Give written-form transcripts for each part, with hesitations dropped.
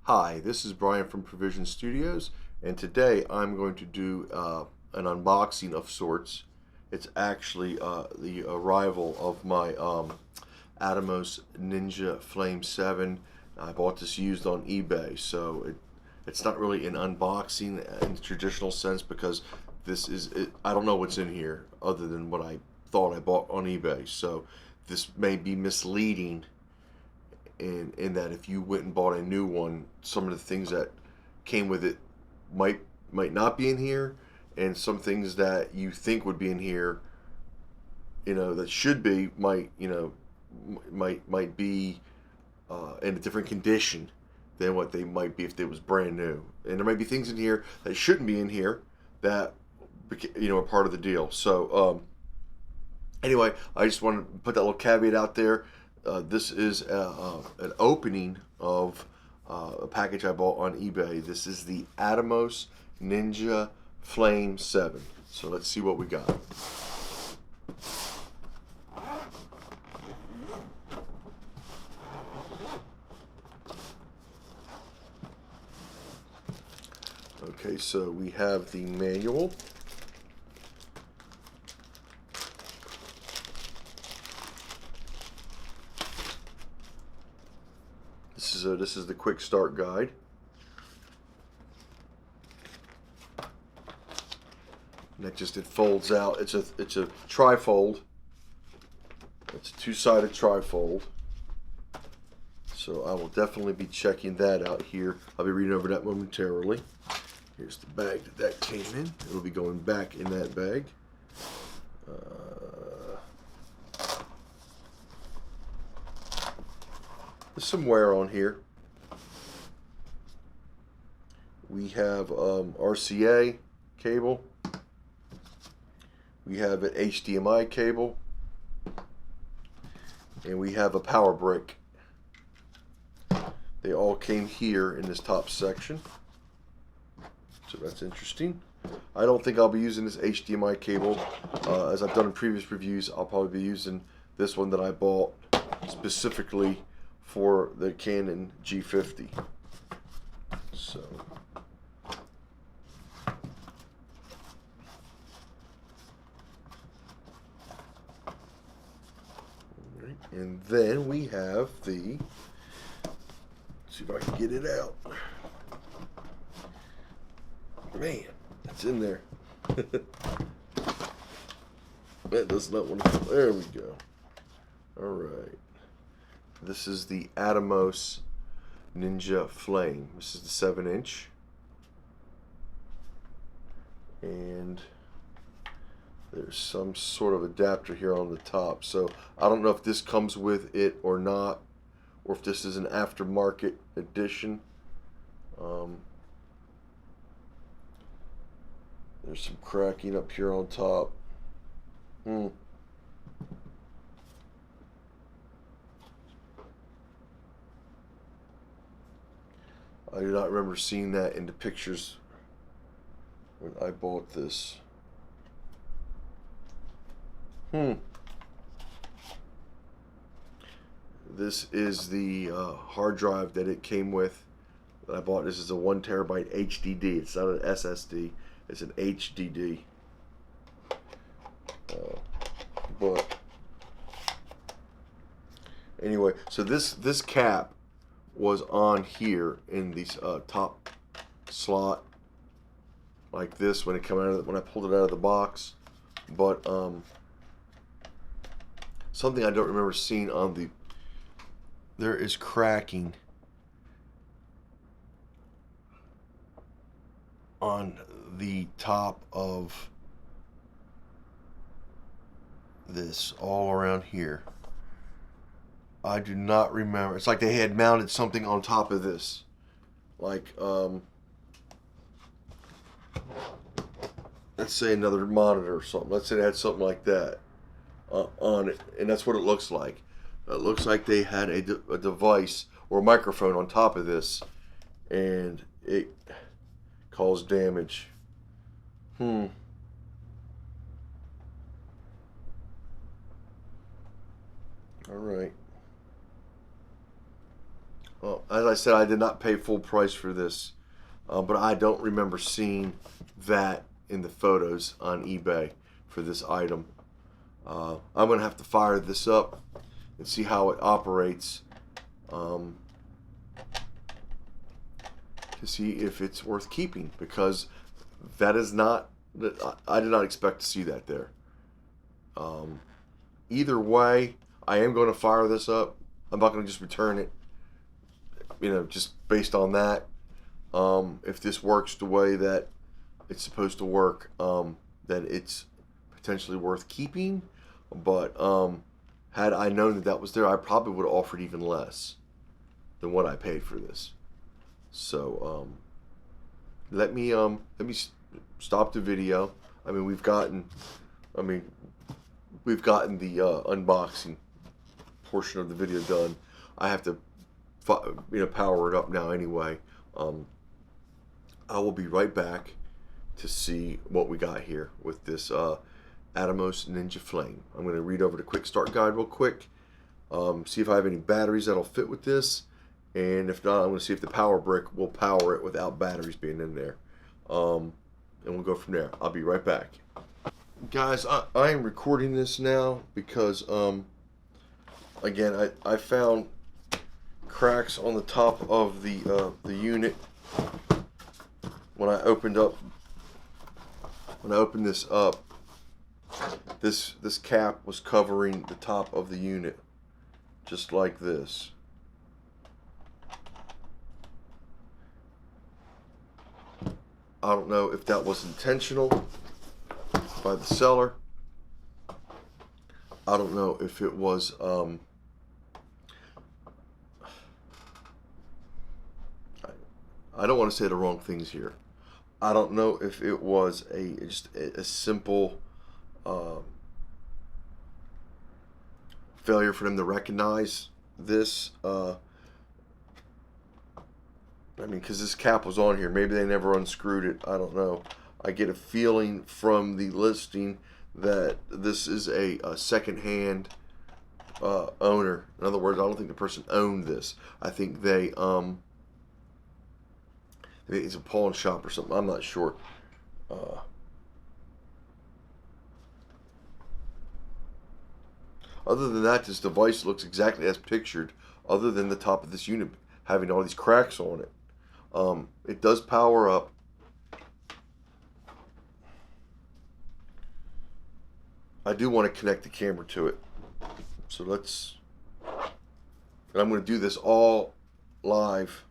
Hi, this is Brian from Provision Studios, and today I'm going to do an unboxing of sorts. It's actually the arrival of my Atomos Ninja Flame 7. I bought this used on eBay, so it's not really an unboxing in the traditional sense because I don't know what's in here other than what I thought I bought on eBay. So this may be misleading in that if you went and bought a new one, some of the things that came with it might not be in here, and some things that you think would be in here, that should be might be in a different condition than what they might be if it was brand new. And there might be things in here that shouldn't be in here that are part of the deal. So anyway, I just want to put that little caveat out there. This is an opening of a package I bought on eBay. This is the Atomos Ninja Flame 7. So let's see what we got. Okay, so we have the manual. This is the quick start guide. And it folds out. It's a trifold. It's a two-sided trifold. So I will definitely be checking that out here. I'll be reading over that momentarily. Here's the bag that came in. It'll be going back in that bag. There's some wear on here. We have RCA cable. We have an HDMI cable. And we have a power brick. They all came here in this top section. So that's interesting. I don't think I'll be using this HDMI cable. As I've done in previous reviews, I'll probably be using this one that I bought specifically for the Canon G50. So and then we have let's see if I can get it out. Man, it's in there. That does not want to. There we go. All right. This is the Atomos Ninja Flame. This is the 7-inch. And there's some sort of adapter here on the top. So I don't know if this comes with it or not, or if this is an aftermarket edition. There's some cracking up here on top. I do not remember seeing that in the pictures when I bought this. This is the hard drive that it came with that I bought. This is a 1 terabyte HDD. It's not an SSD. It's an HDD. But anyway, so this cap was on here in these top slot like this when when I pulled it out of the box. But something I don't remember seeing on there is cracking on the top of this all around here. I do not remember. It's like they had mounted something on top of this. Like, let's say another monitor or something. Let's say they had something like that on it. And that's what it looks like. It looks like they had a device or a microphone on top of this. And it caused damage. All right. Well, as I said, I did not pay full price for this, but I don't remember seeing that in the photos on eBay for this item. I'm going to have to fire this up and see how it operates to see if it's worth keeping, because that is not, I did not expect to see that there. Either way, I am going to fire this up. I'm not going to just return it, you know, just based on that. If this works the way that it's supposed to work, then it's potentially worth keeping. But had I known that that was there, I probably would have offered even less than what I paid for this. So let me stop the video. I mean, we've gotten the unboxing portion of the video done. I have to, power it up now anyway. I will be right back to see what we got here with this Atomos Ninja Flame. I'm going to read over the quick start guide real quick, see if I have any batteries that'll fit with this, and if not, I'm going to see if the power brick will power it without batteries being in there, and we'll go from there. I'll be right back. Guys, I am recording this now because, again, I found cracks on the top of the unit when I opened this up. This cap was covering the top of the unit, just like this. I don't know if that was intentional by the seller. I don't know if it was I don't want to say the wrong things here. I don't know if it was just a simple failure for them to recognize this. I mean, because this cap was on here. Maybe they never unscrewed it. I don't know. I get a feeling from the listing that this is a second-hand owner. In other words, I don't think the person owned this. I think they it's a pawn shop or something. I'm not sure. Other than that, this device looks exactly as pictured, other than the top of this unit having all these cracks on it. It does power up. I do want to connect the camera to it. So let's, and I'm going to do this all live,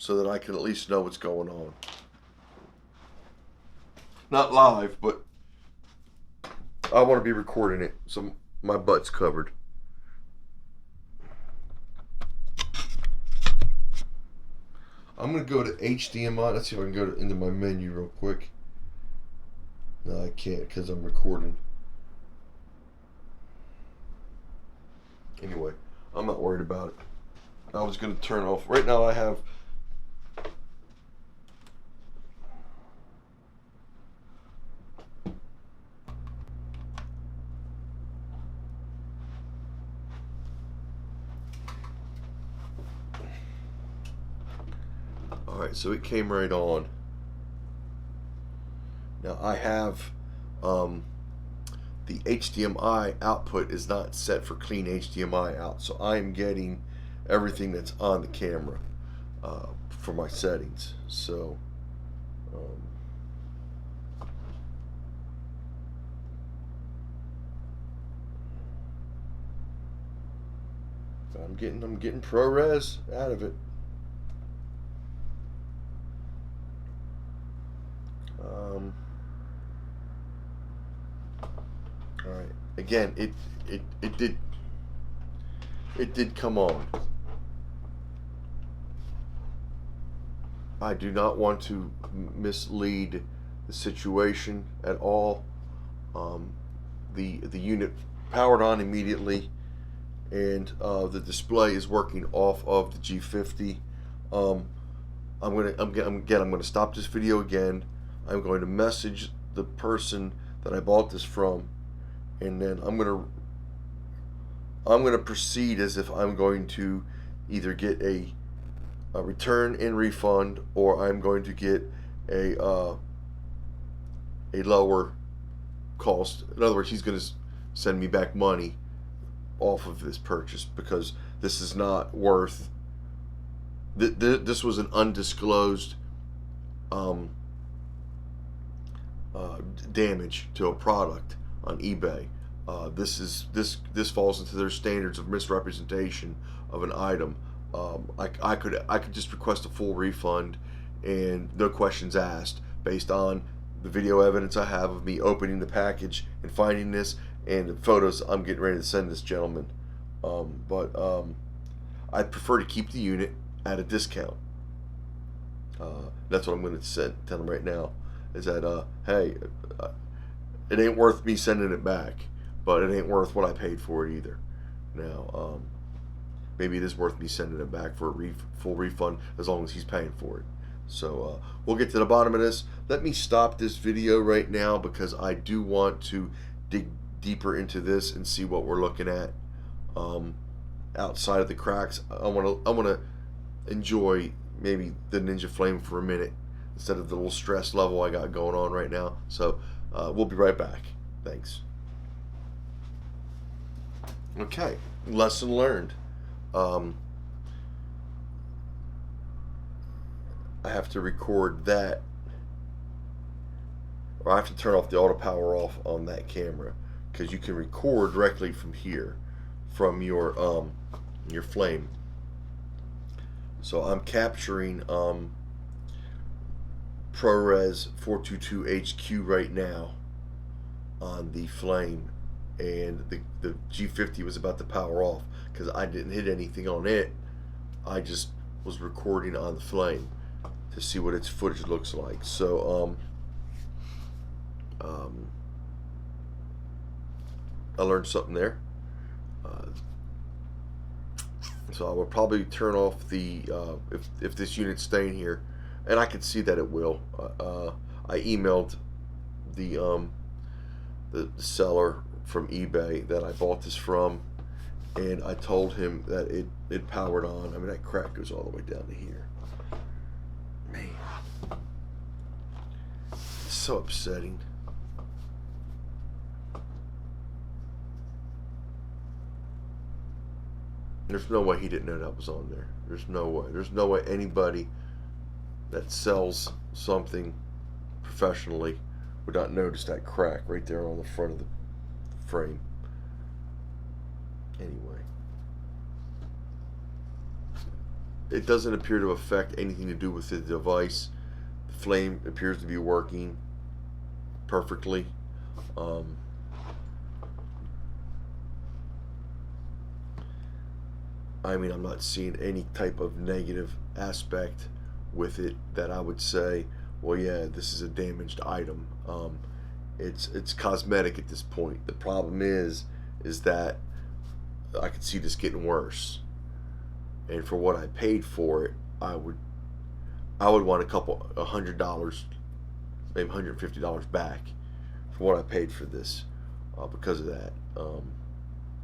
so that I can at least know what's going on. Not live, but I want to be recording it, so my butt's covered. I'm going to go to HDMI. Let's see if I can go into my menu real quick. No, I can't because I'm recording. Anyway, I'm not worried about it. I was going to turn off. Right now I have Alright, so it came right on. Now I have the HDMI output is not set for clean HDMI out, so I'm getting everything that's on the camera for my settings. So I'm getting ProRes out of it. All right. Again, it did come on. I do not want to mislead the situation at all. The unit powered on immediately, and the display is working off of the G50. I'm gonna stop this video again. I'm going to message the person that I bought this from, and then I'm I'm going to proceed as if I'm going to either get a return and refund, or I'm going to get a lower cost. In other words, he's going to send me back money off of this purchase, because this is not worth. This was an undisclosed damage to a product on eBay. This falls into their standards of misrepresentation of an item. I could just request a full refund and no questions asked, based on the video evidence I have of me opening the package and finding this, and the photos I'm getting ready to send this gentleman. I'd prefer to keep the unit at a discount. That's what I'm going to tell him right now. Is that hey, it ain't worth me sending it back, but it ain't worth what I paid for it either. Now, maybe it is worth me sending it back for a full refund, as long as he's paying for it. So we'll get to the bottom of this. Let me stop this video right now, because I do want to dig deeper into this and see what we're looking at outside of the cracks. I want to enjoy maybe the Ninja Flame for a minute, instead of the little stress level I got going on right now. So we'll be right back. Thanks. Okay, lesson learned. I have to record that, or I have to turn off the auto power off on that camera, because you can record directly from here, from your flame. So I'm capturing ProRes 422 HQ right now on the flame, and the G50 was about to power off because I didn't hit anything on it. I just was recording on the flame to see what its footage looks like. So I learned something there. So I will probably turn off the if this unit's staying here, and I can see that it will. I emailed the seller from eBay that I bought this from, and I told him that it powered on. I mean, that crack goes all the way down to here. Man, it's so upsetting. There's no way he didn't know that was on there. There's no way. There's no way anybody that sells something professionally would not notice that crack right there on the front of the frame. Anyway, it doesn't appear to affect anything to do with the device. The flame appears to be working perfectly. I mean, I'm not seeing any type of negative aspect with it that I would say, well, yeah, this is a damaged item. It's cosmetic at this point. The problem is that I could see this getting worse, and for what I paid for it, I would want $100, maybe $150 back for what I paid for this, because of that.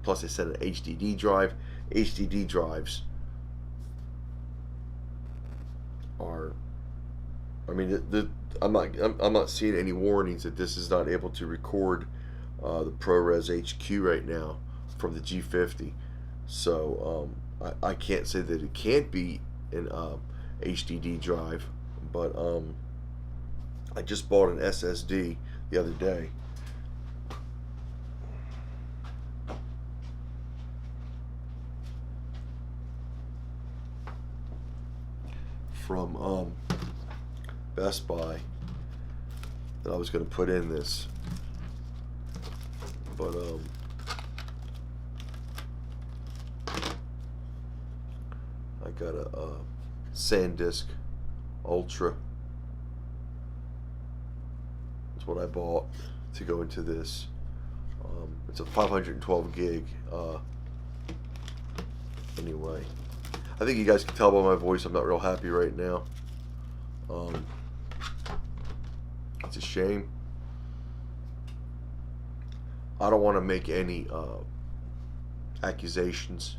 Plus, I sent an HDD drive. HDD drives are, I mean, I'm not seeing any warnings that this is not able to record the ProRes HQ right now from the G50. So I can't say that it can't be an HDD drive, but I just bought an SSD the other day. From Best Buy, that I was going to put in this, but I got a SanDisk Ultra. That's what I bought to go into this. It's a 512 gig. Anyway, I think you guys can tell by my voice I'm not real happy right now. It's a shame. I don't want to make any accusations.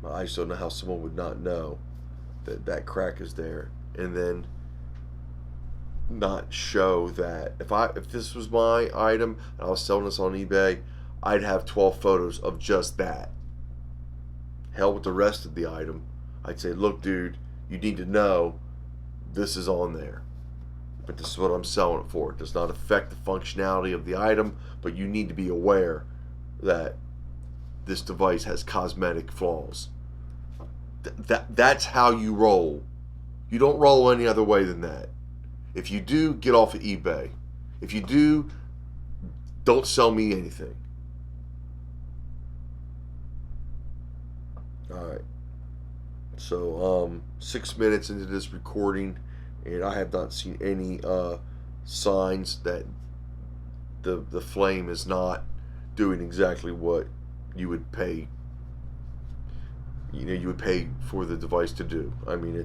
I just don't know how someone would not know that that crack is there, and then not show that. If this was my item and I was selling this on eBay, I'd have 12 photos of just that. Hell with the rest of the item. I'd say, look, dude, you need to know this is on there. But this is what I'm selling it for. It does not affect the functionality of the item, but you need to be aware that this device has cosmetic flaws. That's how you roll. You don't roll any other way than that. If you do, get off of eBay. If you do, don't sell me anything. Alright. So, 6 minutes into this recording, and I have not seen any signs that the flame is not doing exactly what you would pay. You would pay for the device to do. I mean,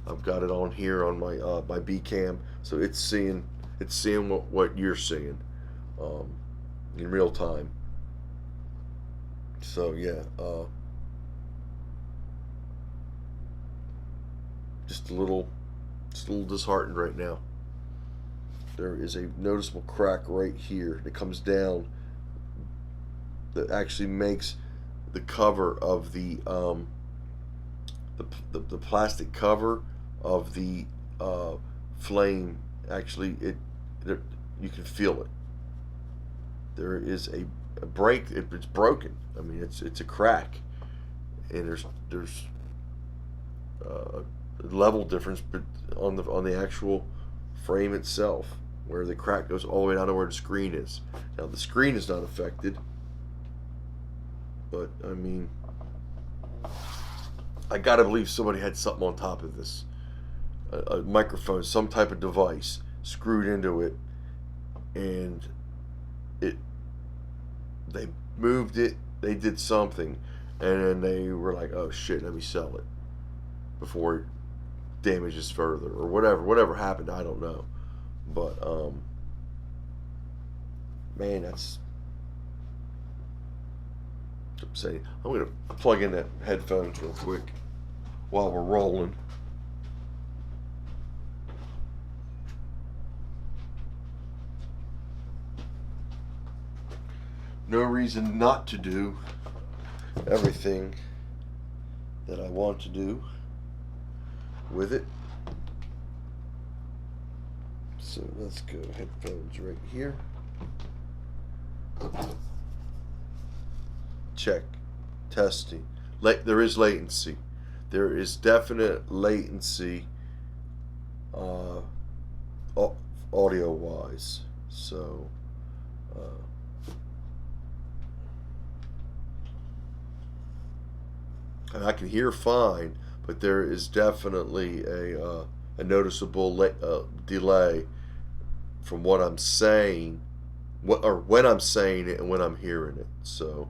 I've got it on here on my my B cam, so it's seeing what you're seeing in real time. So yeah, just a little disheartened right now. There is a noticeable crack right here that comes down that actually makes the cover of the plastic cover of the flame, actually you can feel it. There is a break. It's broken. I mean, it's a crack, and there's a level difference on the actual frame itself, where the crack goes all the way down to where the screen is. Now the screen is not affected, but I mean, I gotta believe somebody had something on top of this, a microphone, some type of device screwed into it, and they moved it, they did something, and then they were like, oh shit, let me sell it before it damages further, or whatever happened, I don't know. But man, that's upsetting. I'm gonna plug in that headphones real quick while we're rolling. No reason not to do everything that I want to do with it. So let's go headphones right here. Check. Testing. There is latency. There is definite latency audio wise. So and I can hear fine, but there is definitely a noticeable delay from what I'm saying, when I'm saying it and when I'm hearing it. So,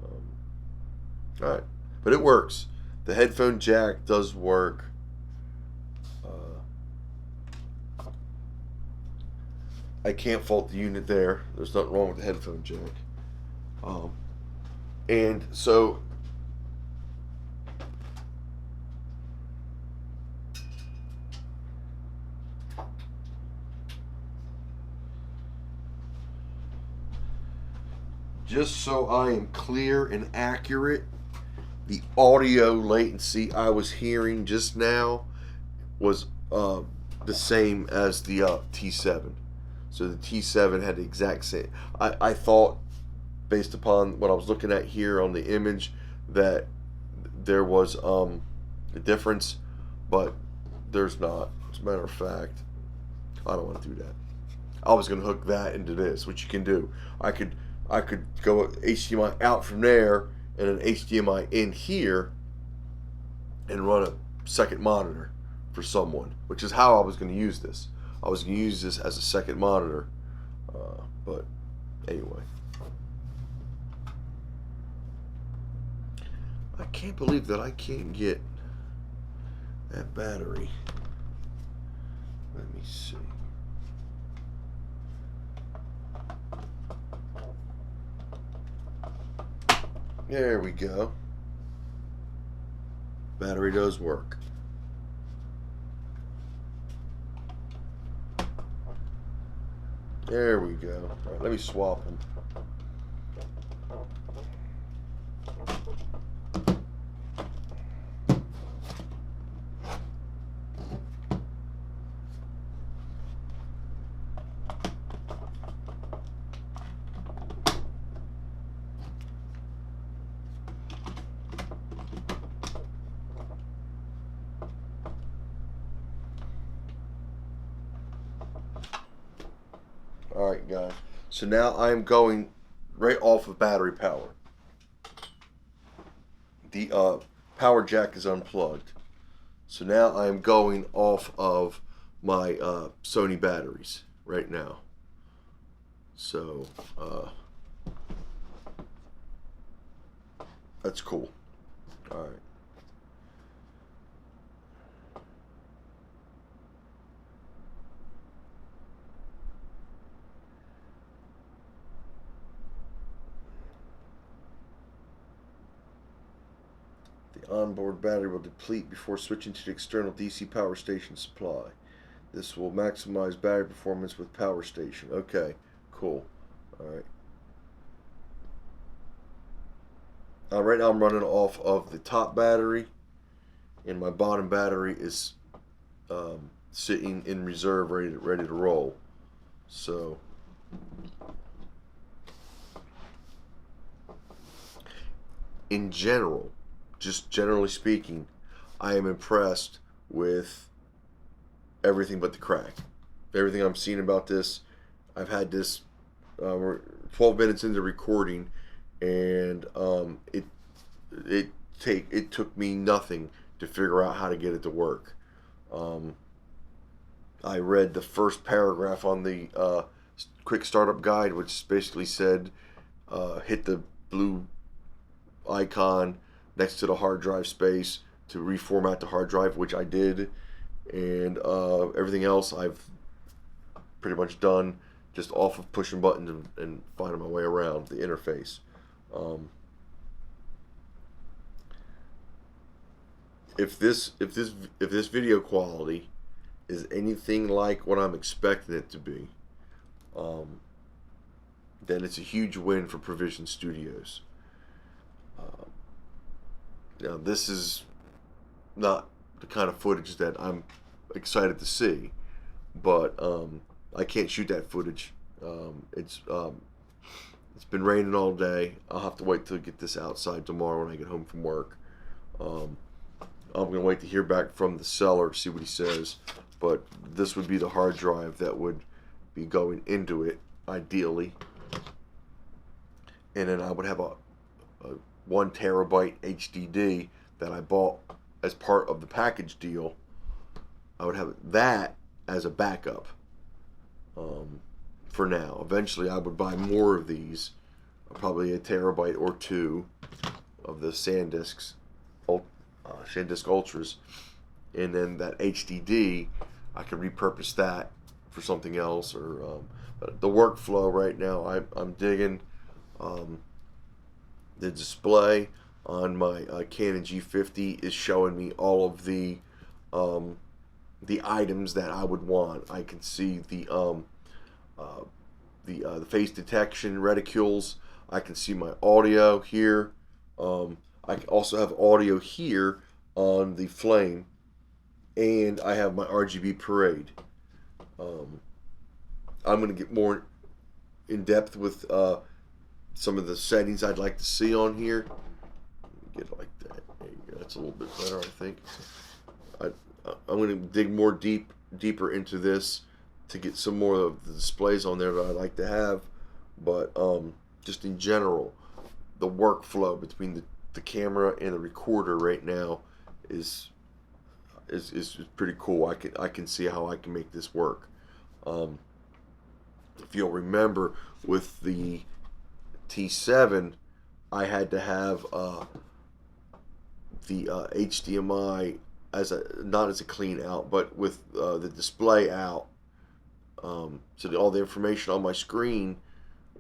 all right, but it works. The headphone jack does work. I can't fault the unit there. There's nothing wrong with the headphone jack. And so just so I am clear and accurate, the audio latency I was hearing just now was the same as the T7. So the T7 had the exact same. I thought, based upon what I was looking at here on the image, that there was a difference, but there's not. As a matter of fact, I don't want to do that. I was going to hook that into this, which you can do. I could go HDMI out from there and an HDMI in here and run a second monitor for someone, which is how I was going to use this. I was going to use this as a second monitor, but anyway. I can't believe that I can't get that battery. Let me see. There we go. Battery does work. There we go. All right, let me swap them. Alright guys, so now I'm going right off of battery power. The power jack is unplugged. So now I'm going off of my Sony batteries right now. So that's cool. Alright. The onboard battery will deplete before switching to the external DC power station supply. This will maximize battery performance with power station. Okay, cool. Alright. Right now I'm running off of the top battery, and my bottom battery is sitting in reserve, ready to roll. So in general, just generally speaking, I am impressed with everything but the crack. Everything I'm seeing about this, I've had this, we're 12 minutes into recording, and it took me nothing to figure out how to get it to work. I read the first paragraph on the quick startup guide, which basically said hit the blue icon next to the hard drive space to reformat the hard drive, which I did, and everything else I've pretty much done just off of pushing buttons and finding my way around the interface. If this video quality is anything like what I'm expecting it to be, then it's a huge win for Provision Studios. Now, this is not the kind of footage that I'm excited to see, but I can't shoot that footage. It's been raining all day. I'll have to wait till I get this outside tomorrow when I get home from work. I'm going to wait to hear back from the seller to see what he says, but this would be the hard drive that would be going into it, ideally. And then I would have a 1 terabyte HDD that I bought as part of the package deal. I would have that as a backup for now. Eventually I would buy more of these, probably a terabyte or two of the SanDisk Ultras, and then that HDD I could repurpose that for something else. Or the workflow right now, I'm digging. The display on my Canon G50 is showing me all of the items that I would want. I can see the face detection reticules. I can see my audio here. I also have audio here on the Flame, and I have my RGB Parade. I'm going to get more in depth with some of the settings I'd like to see on here. Get it like that. There you go. That's a little bit better, I think. I'm going to dig more deeper into this to get some more of the displays on there that I'd like to have. But just in general, the workflow between the camera and the recorder right now is pretty cool. I can see how I can make this work. If you'll remember, with the T7, I had to have the HDMI not as a clean out, but with the display out, so that all the information on my screen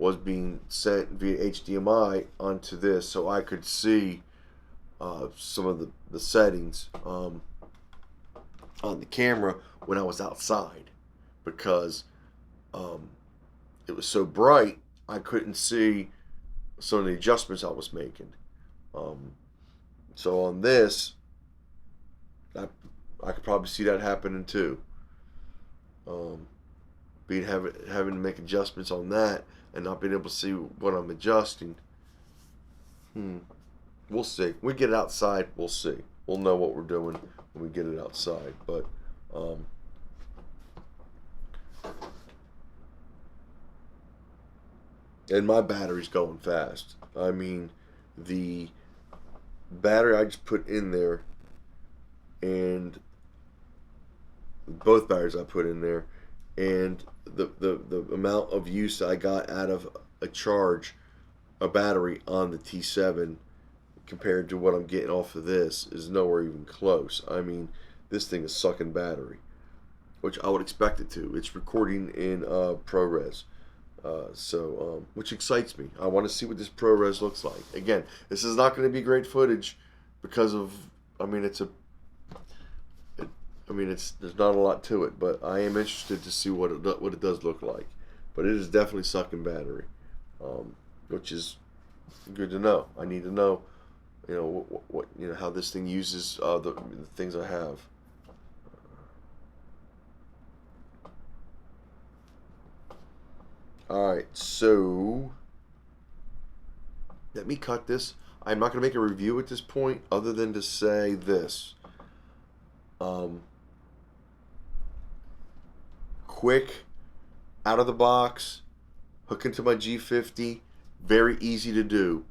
was being sent via HDMI onto this, so I could see some of the settings on the camera when I was outside, because it was so bright I couldn't see some of the adjustments I was making. So on this, I could probably see that happening too. Having to make adjustments on that and not being able to see what I'm adjusting. We'll see. When we get it outside, we'll see. We'll know what we're doing when we get it outside. But and my battery's going fast. I mean, the battery I just put in there, and both batteries I put in there, and the amount of use I got out of a battery on the T7 compared to what I'm getting off of this is nowhere even close. I mean, this thing is sucking battery, which I would expect it to. It's recording in ProRes, which excites me. I want to see what this ProRes looks like. Again, this is not going to be great footage because of, there's not a lot to it, but I am interested to see what it does look like. But it is definitely sucking battery, which is good to know. I need to know, how this thing uses the things I have. Alright, so let me cut this. I'm not going to make a review at this point other than to say this. Quick, out of the box, hook into my G50, very easy to do.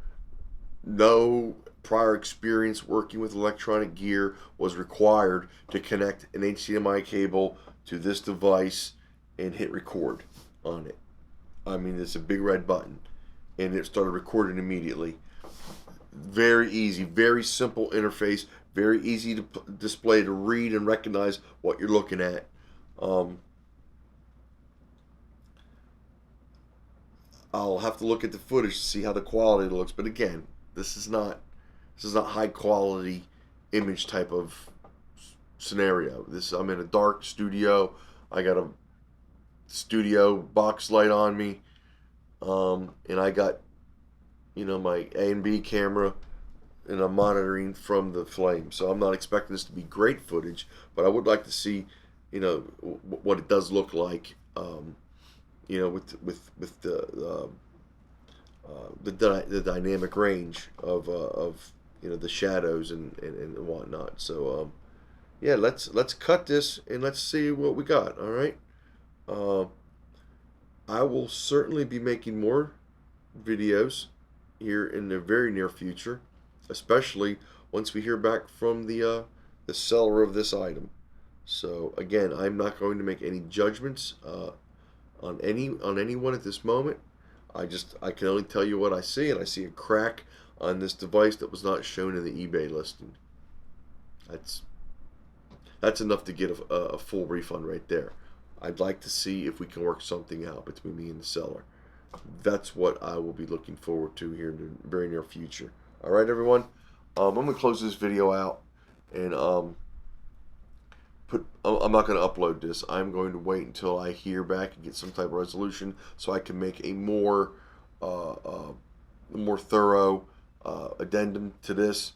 No prior experience working with electronic gear was required to connect an HDMI cable to this device and hit record on it. It's a big red button, and it started recording immediately. Very easy, very simple interface, very easy to display, to read and recognize what you're looking at. I'll have to look at the footage to see how the quality looks, but again, this is not high quality image type of scenario. I'm in a dark studio. I got a studio box light on me, and I got my A and B camera, and I'm monitoring from the flame. So I'm not expecting this to be great footage, but I would like to see what it does look like, with the dynamic range of the shadows and whatnot. So yeah, let's cut this and let's see what we got. All right. I will certainly be making more videos here in the very near future, especially once we hear back from the seller of this item. So again, I'm not going to make any judgments on anyone at this moment. I can only tell you what I see, and I see a crack on this device that was not shown in the eBay listing. That's enough to get a full refund right there. I'd like to see if we can work something out between me and the seller. That's what I will be looking forward to here in the very near future. All right, everyone. I'm going to close this video out, and I'm not going to upload this. I'm going to wait until I hear back and get some type of resolution so I can make a more thorough addendum to this.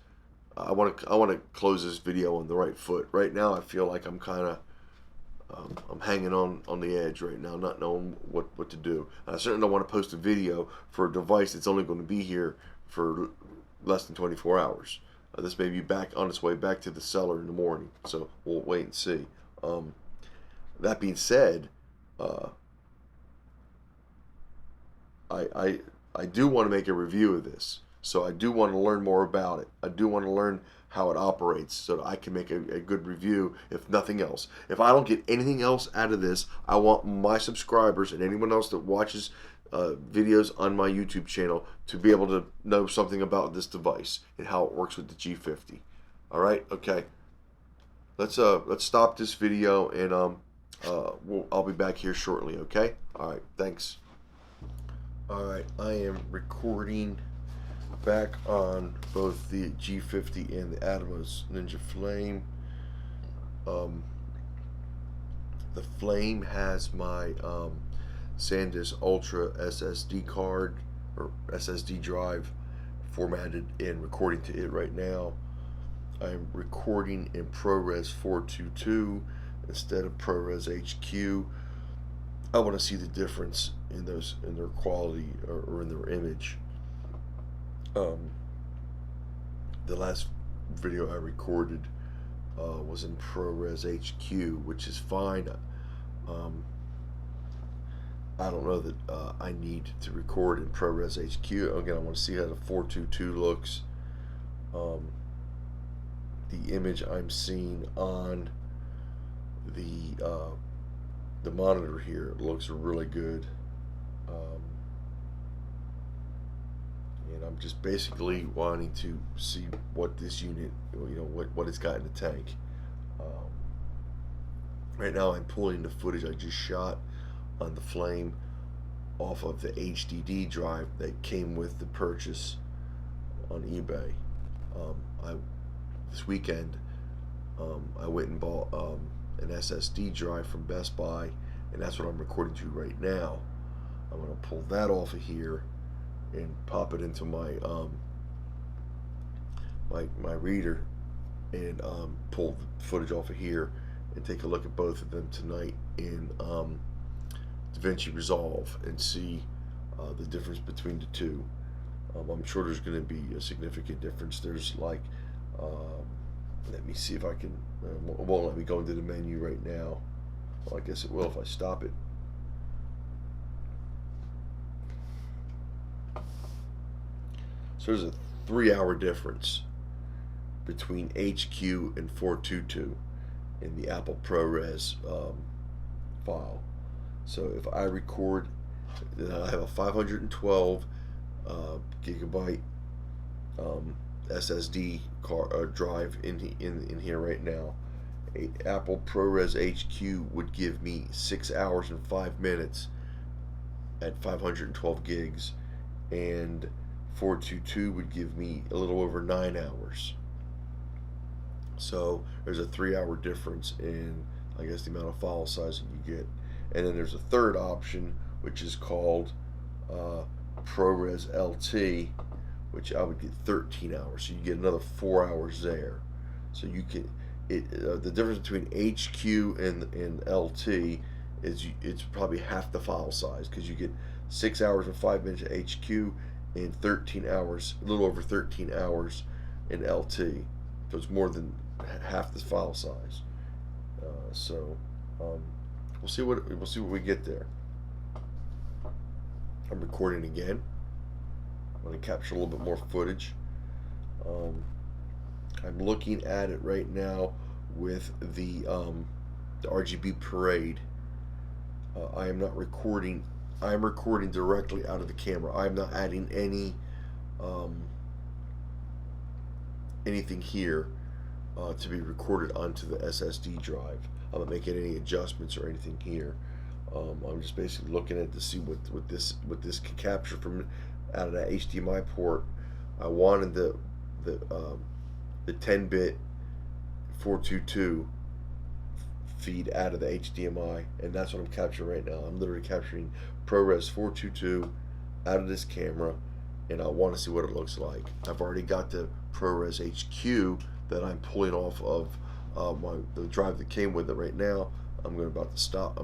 I want to close this video on the right foot. Right now, I feel like I'm kind of I'm hanging on the edge right now, not knowing what to do. I certainly don't want to post a video for a device that's only going to be here for less than 24 hours. This may be back on its way back to the seller in the morning, so we'll wait and see. That being said, I do want to make a review of this, so I do want to learn more about it. I do want to learn how it operates so that I can make a good review, if nothing else. If I don't get anything else out of this, I want my subscribers and anyone else that watches videos on my YouTube channel to be able to know something about this device and how it works with the G50. All right, okay. Let's stop this video, and I'll be back here shortly. Okay. All right. Thanks. Alright, I am recording back on both the G50 and the Atomos Ninja Flame. The Flame has my SanDisk Ultra SSD card or SSD drive formatted and recording to it right now. I'm recording in ProRes 422 instead of ProRes HQ. I want to see the difference in their quality or in their image. The last video I recorded was in ProRes HQ, which is fine. I don't know that I need to record in ProRes HQ. Again, I want to see how the 422 looks. The image I'm seeing on the monitor here looks really good, and I'm just basically wanting to see what this unit, what it's got in the tank. Right now I'm pulling the footage I just shot on the Flame off of the HDD drive that came with the purchase on eBay. This weekend I went and bought an SSD drive from Best Buy, and that's what I'm recording to right now. I'm going to pull that off of here and pop it into my my reader and pull the footage off of here and take a look at both of them tonight in DaVinci Resolve and see the difference between the two. I'm sure there's going to be a significant difference. There's like let me see if I can. It won't let me go into the menu right now. Well, I guess it will if I stop it. So there's a 3-hour difference between HQ and 422 in the Apple ProRes file. So if I record, then I have a 512 gigabyte SSD drive in here right now. Apple ProRes HQ would give me 6 hours and 5 minutes at 512 gigs, and 422 would give me a little over 9 hours. So there's a 3-hour difference in, I guess, the amount of file size that you get. And then there's a third option, which is called ProRes LT, which I would get 13 hours. So you get another 4 hours there. So you can, the difference between HQ and LT is it's probably half the file size, because you get 6 hours and 5 minutes at HQ and 13 hours, a little over 13 hours in LT. So it's more than half the file size. We'll see what we get there. I'm recording again. I'm going to capture a little bit more footage. I'm looking at it right now with the RGB Parade. I am not recording. I am recording directly out of the camera. I'm not adding anything here to be recorded onto the SSD drive. I'm not making any adjustments or anything here. I'm just basically looking at it to see what this can capture from out of that HDMI port. I wanted the 10-bit 422 feed out of the HDMI, and that's what I'm capturing right now. I'm literally capturing ProRes 422 out of this camera, and I want to see what it looks like. I've already got the ProRes HQ that I'm pulling off of the drive that came with it right now. I'm about to stop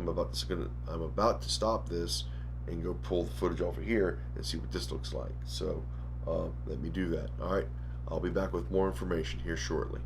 this and go pull the footage off of here and see what this looks like. So let me do that. All right, I'll be back with more information here shortly.